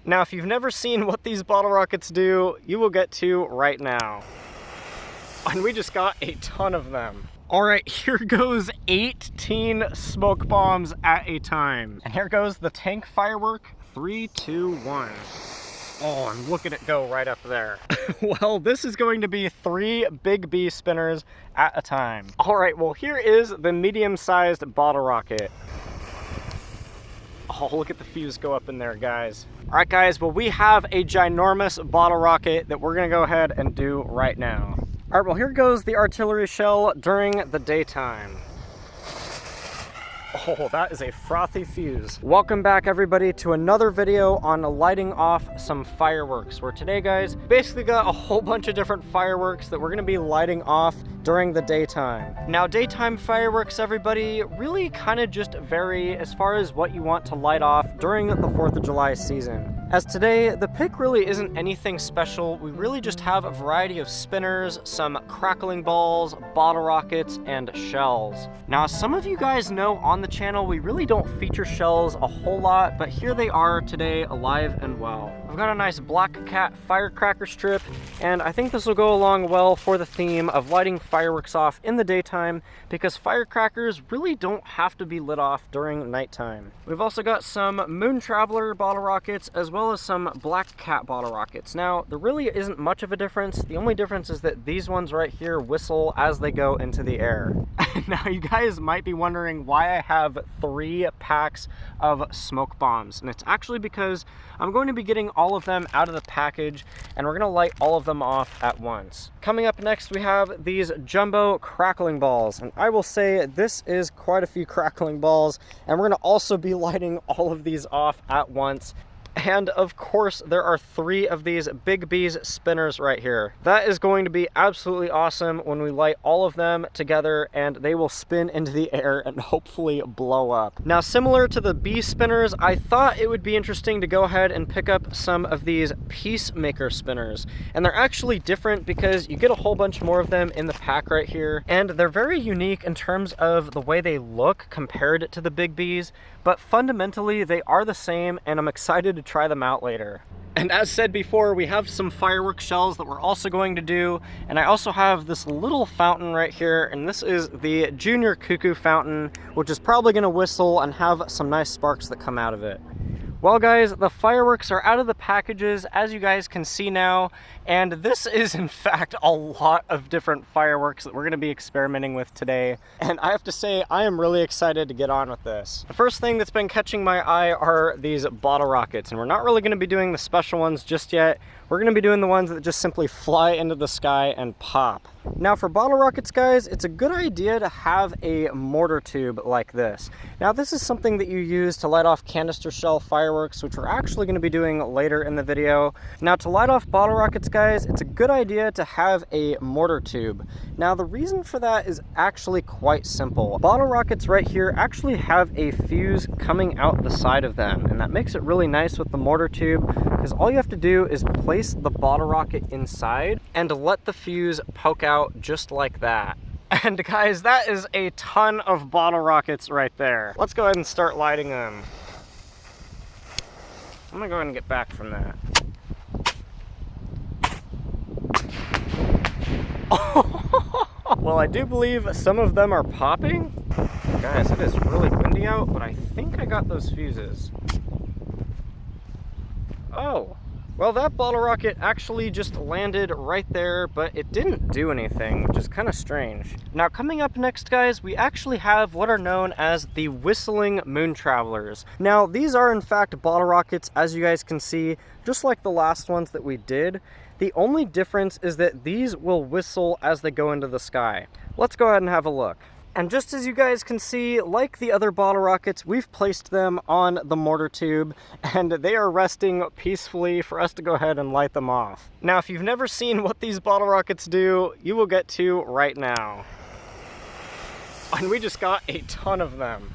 Now, if you've never seen what these bottle rockets do, you will get to right now. And we just got a ton of them. All right, here goes 18 smoke bombs at a time. And here goes the tank firework. 3, 2, 1. Oh, and look at it go right up there. Well, this is going to be 3 big B spinners at a time. All right, well, here is the medium-sized bottle rocket. Oh, look at the fuse go up in there, guys. All right, guys, well, we have a ginormous bottle rocket that we're gonna go ahead and do right now. All right, well, here goes the artillery shell during the daytime. Oh, that is a frothy fuse. Welcome back, everybody, to another video on lighting off some fireworks, where today, guys, basically got a whole bunch of different fireworks that we're gonna be lighting off during the daytime. Now, daytime fireworks, everybody, really kind of just vary as far as what you want to light off during the 4th of July season. As today, the pick really isn't anything special. We really just have a variety of spinners, some crackling balls, bottle rockets, and shells. Now, as some of you guys know on the channel, we really don't feature shells a whole lot, but here they are today, alive and well. I've got a nice Black Cat Firecracker strip, and I think this will go along well for the theme of lighting fireworks off in the daytime, because firecrackers really don't have to be lit off during nighttime. We've also got some Moon Traveler bottle rockets, as well as some Black Cat bottle rockets. Now, there really isn't much of a difference. The only difference is that these ones right here whistle as they go into the air. Now, you guys might be wondering why I have 3 packs of smoke bombs, and it's actually because I'm going to be getting all of them out of the package, and we're gonna light all of them off at once. Coming up next, we have these jumbo crackling balls, and I will say this is quite a few crackling balls, and we're gonna also be lighting all of these off at once. And of course, there are 3 of these Big B's spinners right here. That is going to be absolutely awesome when we light all of them together and they will spin into the air and hopefully blow up. Now, similar to the B spinners, I thought it would be interesting to go ahead and pick up some of these Peacemaker spinners. And they're actually different because you get a whole bunch more of them in the pack right here. And they're very unique in terms of the way they look compared to the Big B's, but fundamentally they are the same, and I'm excited to try them out later. And as said before, we have some firework shells that we're also going to do, and I also have this little fountain right here, and this is the Junior Cuckoo fountain, which is probably going to whistle and have some nice sparks that come out of it. Well, guys, the fireworks are out of the packages, as you guys can see now, and this is in fact a lot of different fireworks that we're going to be experimenting with today, and I have to say I am really excited to get on with this. The first thing that's been catching my eye are these bottle rockets, and we're not really going to be doing the special ones just yet. We're going to be doing the ones that just simply fly into the sky and pop. Now, for bottle rockets, guys, it's a good idea to have a mortar tube like this. Now, this is something that you use to light off canister shell fireworks, which we're actually going to be doing later in the video. Now, to light off bottle rockets, guys, it's a good idea to have a mortar tube. Now, the reason for that is actually quite simple. Bottle rockets right here actually have a fuse coming out the side of them, and that makes it really nice with the mortar tube, because all you have to do is place the bottle rocket inside and let the fuse poke out just like that. And guys, that is a ton of bottle rockets right there. Let's go ahead and start lighting them. I'm gonna go ahead and get back from that. Well, I do believe some of them are popping. Guys, it is really windy out, but I think I got those fuses. Oh. Well, that bottle rocket actually just landed right there, but it didn't do anything, which is kind of strange. Now, coming up next, guys, we actually have what are known as the Whistling Moon Travelers. Now, these are in fact bottle rockets, as you guys can see, just like the last ones that we did. The only difference is that these will whistle as they go into the sky. Let's go ahead and have a look. And just as you guys can see, like the other bottle rockets, we've placed them on the mortar tube, and they are resting peacefully for us to go ahead and light them off. Now, if you've never seen what these bottle rockets do, you will get to right now. And we just got a ton of them.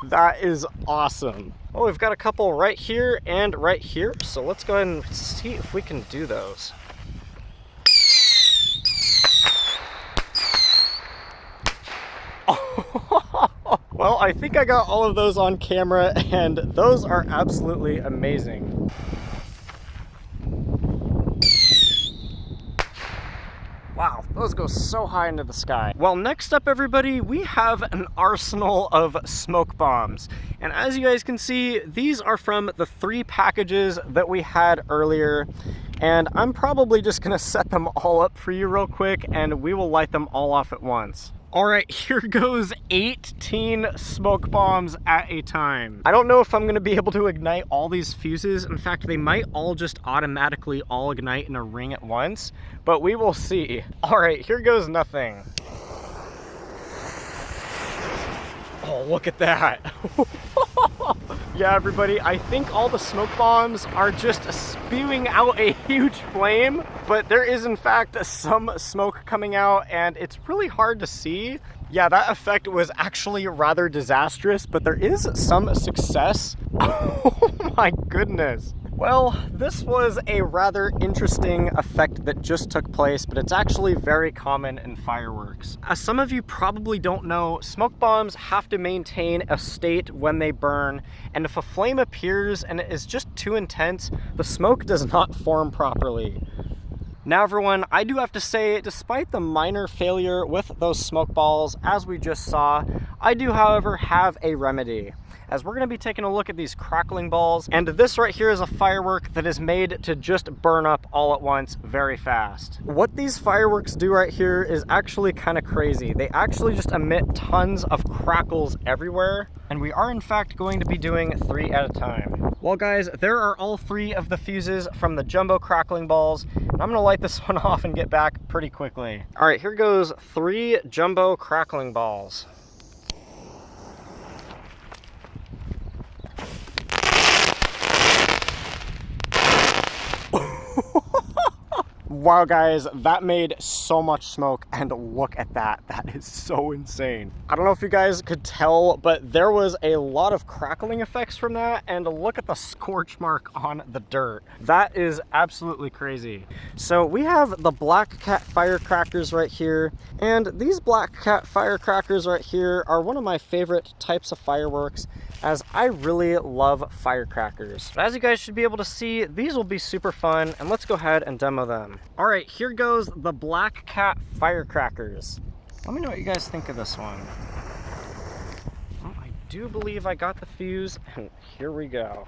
That is awesome. Oh, we've got a couple right here and right here, so let's go ahead and see if we can do those. Well, I think I got all of those on camera, and those are absolutely amazing. Wow, those go so high into the sky. Well, next up, everybody, we have an arsenal of smoke bombs. And as you guys can see, these are from the 3 packages that we had earlier. And I'm probably just gonna set them all up for you real quick, and we will light them all off at once. All right, here goes 18 smoke bombs at a time. I don't know if I'm gonna be able to ignite all these fuses. In fact, they might all just automatically all ignite in a ring at once, but we will see. All right, here goes nothing. Oh, look at that. Yeah, everybody, I think all the smoke bombs are just spewing out a huge flame, but there is in fact some smoke coming out, and it's really hard to see. Yeah, that effect was actually rather disastrous, but there is some success. Oh my goodness. Well, this was a rather interesting effect that just took place, but it's actually very common in fireworks. As some of you probably don't know, smoke bombs have to maintain a state when they burn, and if a flame appears and it is just too intense, the smoke does not form properly. Now everyone, I do have to say, despite the minor failure with those smoke balls, as we just saw, I do, however, have a remedy. As we're going to be taking a look at these crackling balls, and this right here is a firework that is made to just burn up all at once very fast. What these fireworks do right here is actually kind of crazy. They actually just emit tons of crackles everywhere, and we are in fact going to be doing 3 at a time. Well guys, there are all 3 of the fuses from the jumbo crackling balls, and I'm going to light this one off and get back pretty quickly. All right, here goes 3 jumbo crackling balls. Wow guys, that made so much smoke, and look at that. That is so insane. I don't know if you guys could tell, but there was a lot of crackling effects from that, and look at the scorch mark on the dirt. That is absolutely crazy. So we have the Black Cat firecrackers right here, and these Black Cat firecrackers right here are one of my favorite types of fireworks, as I really love firecrackers. But as you guys should be able to see, these will be super fun, and let's go ahead and demo them. All right, here goes the Black Cat firecrackers. Let me know what you guys think of this one. Well, I do believe I got the fuse, and here we go.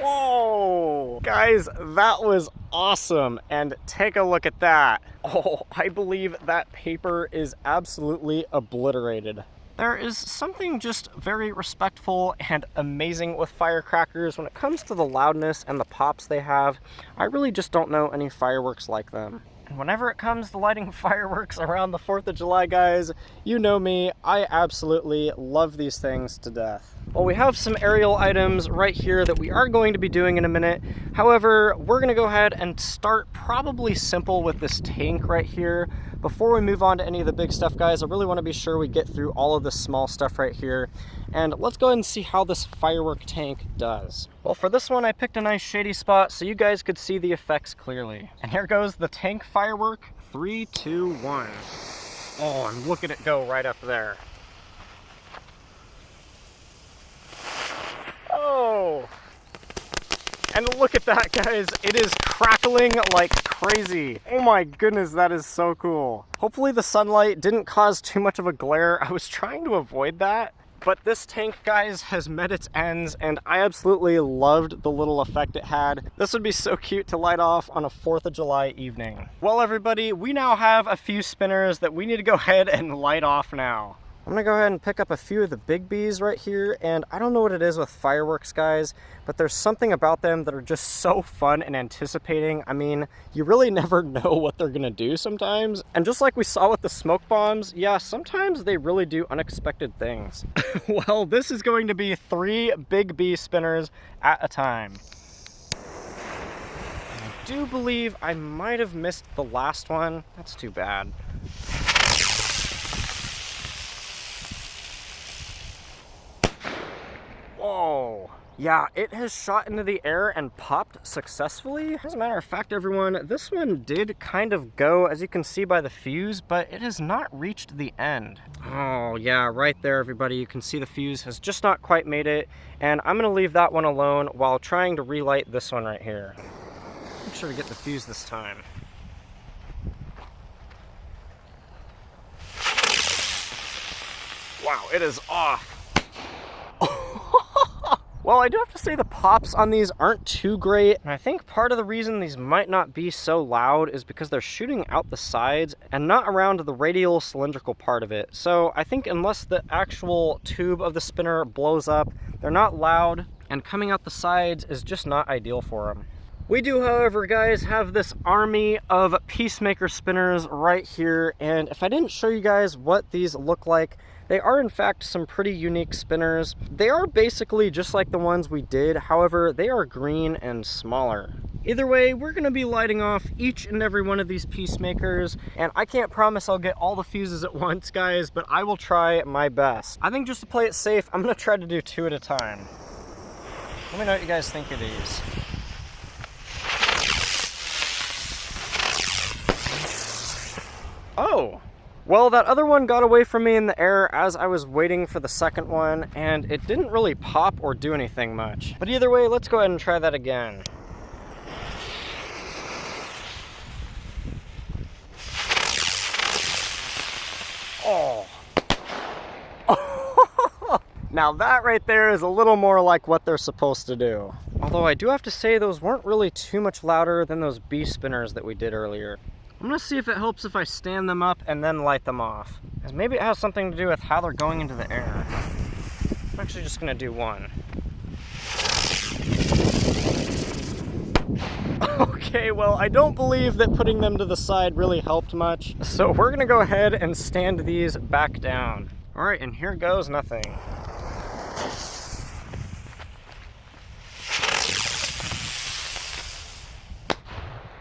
Whoa! Guys, that was awesome, and take a look at that. Oh, I believe that paper is absolutely obliterated. There is something just very respectful and amazing with firecrackers when it comes to the loudness and the pops they have. I really just don't know any fireworks like them. And whenever it comes to lighting fireworks around the 4th of July, guys, you know me, I absolutely love these things to death. Well, we have some aerial items right here that we are going to be doing in a minute. However, we're gonna go ahead and start probably simple with this tank right here. Before we move on to any of the big stuff, guys, I really wanna be sure we get through all of this small stuff right here. And let's go ahead and see how this firework tank does. Well, for this one, I picked a nice shady spot so you guys could see the effects clearly. And here goes the tank firework. 3, 2, 1. Oh, and look at it go right up there. Oh! And look at that, guys. It is crackling like crazy. Oh my goodness, that is so cool. Hopefully the sunlight didn't cause too much of a glare. I was trying to avoid that. But this tank, guys, has met its ends, and I absolutely loved the little effect it had. This would be so cute to light off on a 4th of July evening. Well, everybody, we now have a few spinners that we need to go ahead and light off now. I'm gonna go ahead and pick up a few of the big bees right here, and I don't know what it is with fireworks, guys, but there's something about them that are just so fun and anticipating. I mean, you really never know what they're gonna do sometimes. And just like we saw with the smoke bombs, yeah, sometimes they really do unexpected things. Well, this is going to be 3 big bee spinners at a time. I do believe I might have missed the last one. That's too bad. Whoa, Yeah, it has shot into the air and popped successfully. As a matter of fact, everyone, this one did kind of go, as you can see by the fuse, but it has not reached the end. Oh yeah, right there, everybody. You can see the fuse has just not quite made it, and I'm gonna leave that one alone while trying to relight this one right here. Make sure to get the fuse this time. Wow, it is off. Well, I do have to say the pops on these aren't too great, and I think part of the reason these might not be so loud is because they're shooting out the sides and not around the radial cylindrical part of it. So I think unless the actual tube of the spinner blows up, they're not loud, and coming out the sides is just not ideal for them. We do, however, guys, have this army of Peacemaker spinners right here, and if I didn't show you guys what these look like, they are in fact some pretty unique spinners. They are basically just like the ones we did, however, they are green and smaller. Either way, we're gonna be lighting off each and every one of these Peacemakers, and I can't promise I'll get all the fuses at once, guys, but I will try my best. I think just to play it safe, I'm gonna try to do 2 at a time. Let me know what you guys think of these. Oh! Well, that other one got away from me in the air as I was waiting for the second one, and it didn't really pop or do anything much. But either way, let's go ahead and try that again. Oh. Now that right there is a little more like what they're supposed to do. Although I do have to say those weren't really too much louder than those bee spinners that we did earlier. I'm gonna see if it helps if I stand them up and then light them off. Because maybe it has something to do with how they're going into the air. I'm actually just gonna do one. Okay, well, I don't believe that putting them to the side really helped much. So we're gonna go ahead and stand these back down. All right, and here goes nothing.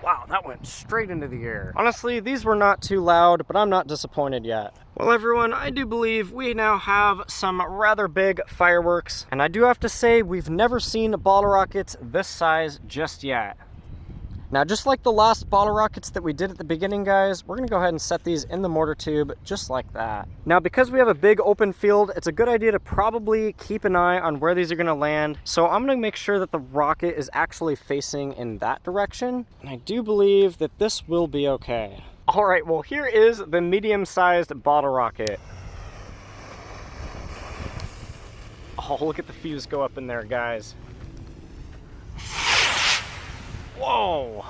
Wow, that went straight into the air. Honestly, these were not too loud, but I'm not disappointed yet. Well, everyone, I do believe we now have some rather big fireworks, and I do have to say we've never seen bottle rockets this size just yet. Now, just like the last bottle rockets that we did at the beginning, guys, we're gonna go ahead and set these in the mortar tube just like that. Now, because we have a big open field, it's a good idea to probably keep an eye on where these are gonna land. So I'm gonna make sure that the rocket is actually facing in that direction. And I do believe that this will be okay. All right, well, here is the medium-sized bottle rocket. Oh, look at the fuse go up in there, guys. Whoa!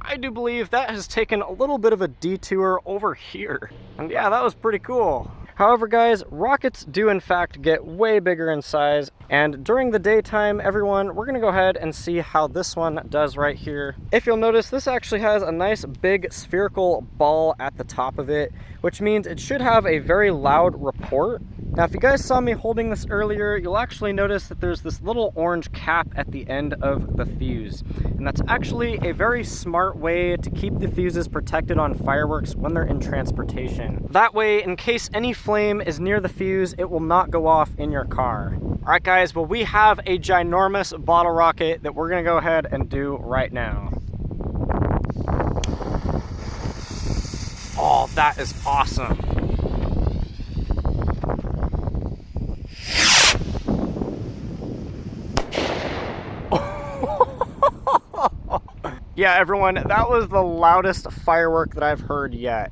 I do believe that has taken a little bit of a detour over here. And yeah, that was pretty cool. However, guys, rockets do in fact get way bigger in size. And during the daytime, everyone, we're gonna go ahead and see how this one does right here. If you'll notice, this actually has a nice big spherical ball at the top of it, which means it should have a very loud report. Now, if you guys saw me holding this earlier, you'll actually notice that there's this little orange cap at the end of the fuse. And that's actually a very smart way to keep the fuses protected on fireworks when they're in transportation. That way, in case any flame is near the fuse, it will not go off in your car. All right, guys, well, we have a ginormous bottle rocket that we're gonna go ahead and do right now. Oh, that is awesome. Yeah, everyone, that was the loudest firework that I've heard yet.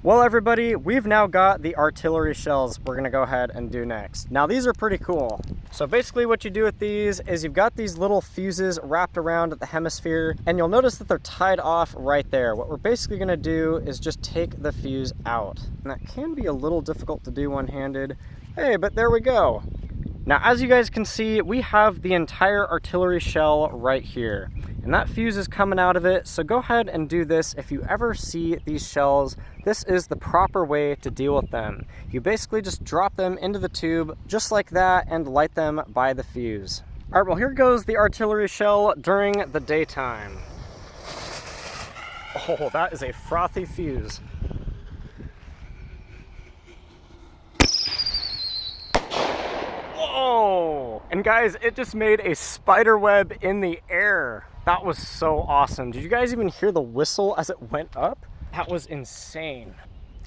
Well, everybody, we've now got the artillery shells we're gonna go ahead and do next. Now, these are pretty cool. So basically what you do with these is you've got these little fuses wrapped around the hemisphere, and you'll notice that they're tied off right there. What we're basically gonna do is just take the fuse out. And that can be a little difficult to do one-handed. Hey, but there we go. Now, as you guys can see, we have the entire artillery shell right here. And that fuse is coming out of it, so go ahead and do this. If you ever see these shells, this is the proper way to deal with them. You basically just drop them into the tube, just like that, and light them by the fuse. All right, well, here goes the artillery shell during the daytime. Oh, that is a frothy fuse. Whoa! And guys, it just made a spider web in the air. That was so awesome. Did you guys even hear the whistle as it went up? That was insane.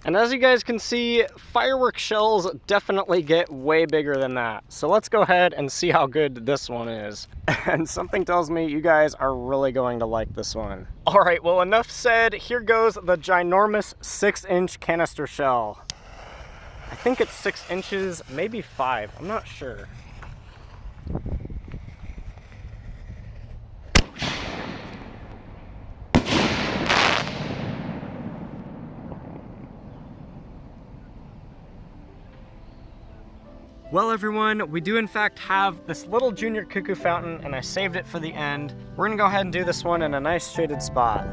And as you guys can see, firework shells definitely get way bigger than that. So let's go ahead and see how good this one is. And something tells me you guys are really going to like this one. All right, well, enough said. Here goes the ginormous 6-inch canister shell. I think it's 6 inches, maybe 5, I'm not sure. Well everyone, we do in fact have this little junior cuckoo fountain and I saved it for the end. We're gonna go ahead and do this one in a nice shaded spot.